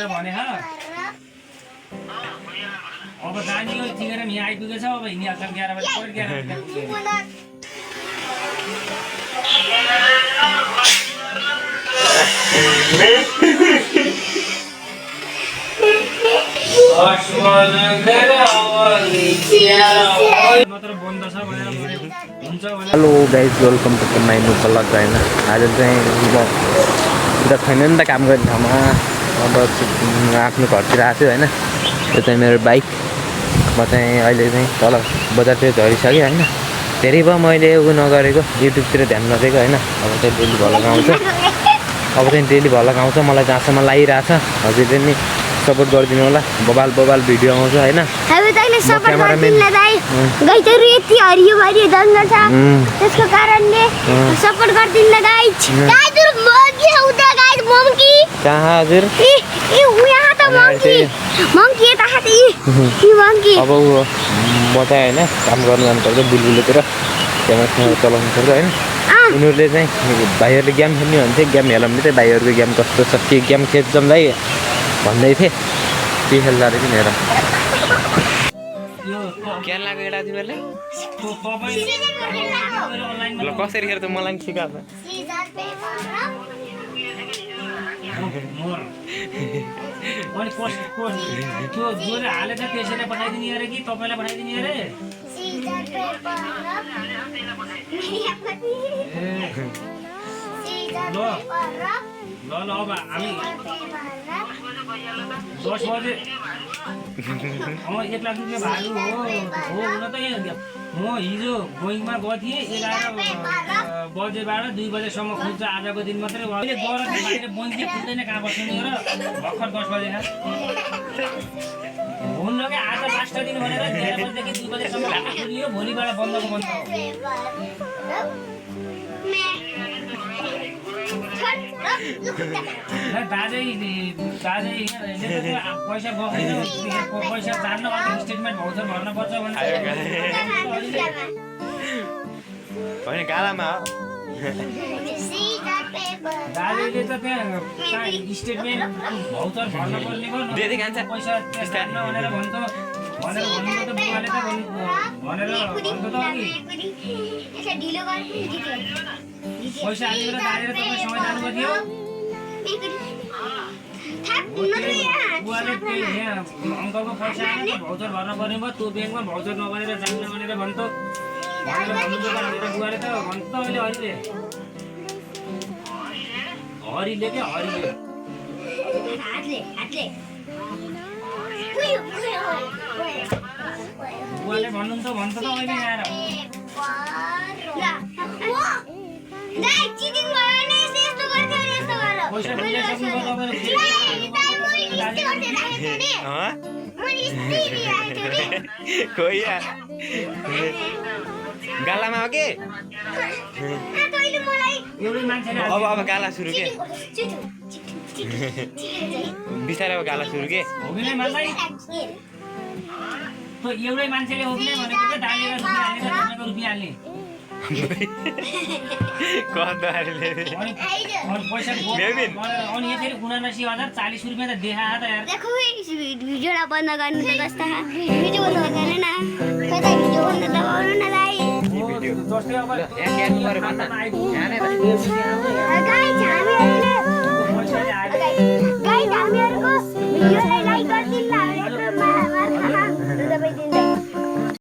भने अब जाने हो टिकेर यहाँ आइपुगेछ अब हिँडिहाल्छ 11 बजे पऱ्यो 11 बजे मात्र बन्द छ भनेर हुन्छ भने hello guys welcome to my new blog हैन आज चाहिँ म छैन नि त काम गर्ने ठाउँमा अब आफ्नो घरतिर आएको छु हैन यो चाहिँ मेरो बाइक म चाहिँ अहिले चाहिँ तल बजारतिर झरिसकेँ हैन धेरै भयो मैले उ नगरेको युट्युबतिर ध्यान नदिएको हैन अब चाहिँ डेली भ्लग आउँछ मलाई जहाँसम्म लागिरहेछ हजुरले नि सपोर्ट गरिदिनु होला बबाल भिडियो आउँछ हैन यति हरियो भरियो जङ्गल छ त्यसको कारणले सपोर्ट गरिदिनु गाइज कहाँ हजुर यहाँ त मंकी यता हाती अब म चाहिँ हैन काम गर्नु जानुपर्छ बुलबुलेतिर त्यहाँ चलाउनु पर्छ हैन उनीहरूले चाहिँ भाइहरूले गेम खेल्ने भन्थे गेम हेलाउने चाहिँ भाइहरूको गेम कस्तो छ के गेम खेल्छौँ भाइ भन्दै थिएँ के खेल्दा रहेछ नि हेर क्या लाग्यो एउटा तिमीहरूले ल कसरी खेल्छ मलाई पनि सिकाएको त्यो जसले हालेछ त्यसैले पठाइदिने अरे कि तपाईँलाई पठाइदिने अरे ल अब हामी 10 बजे 1 लाख रुपियाँ भाडु हो हुन त यहाँ म हिजो बोइङमा गएको थिएँ 11 बजेबाट 2 बजेसम्म खुल्छ आजको दिन मात्रै अहिले गएर बाहिर बोइङ चाहिँ खुल्दैन कहाँ बस्ने र भर्खर 10 बजे हुन्न क्या आज लास्ट दिन भनेर 11 बजेदेखि 2 बजेसम्म खुलियो भोलिबाट बन्दको बन्द दाजै पैसा बोक्दैन पैसा जान्न स्टेटमेन्ट भाउचर भर्नुपर्छ भने गालामा दाजुले त त्यहाँ स्टेटमेन्ट भाउचर भर्न पर्ने भयो पैसा जान्न भनेर भन्छ भन्नु त बुवाले त भनेर भन्नु त अघि पैसा हालेर दालेर तपाईँ समय जानुभएको थियो बुवाले त्यही यहाँ अङ्कलको पैसा आएर भाउचर भर्न पर्ने भयो त्यो ब्याङ्कमा भाउचर नभनेर जान्न भनेर भन्थ्यो बुवाले त भन्छ त अहिले हरिले के हरिले बुवाले भन्नुहुन्छ भन्छ त अहिले आएर गालामा हो के अब गाला सुरु के बिस्तारै अब गाला सुरु के एउटै मान्छेले हो कि भनेको त डालेर रुपियाँ हाल्ने अनि यसरी 79,040 रुपियाँ त देखा त यार भिडियोलाई बन्द गर्नु त कस्ता भिडियो बन्द गर्दैन खै त भिडियो बन्द त गर्नु न दाइ जस्तै अब गाइस हामीहरुको भिडियो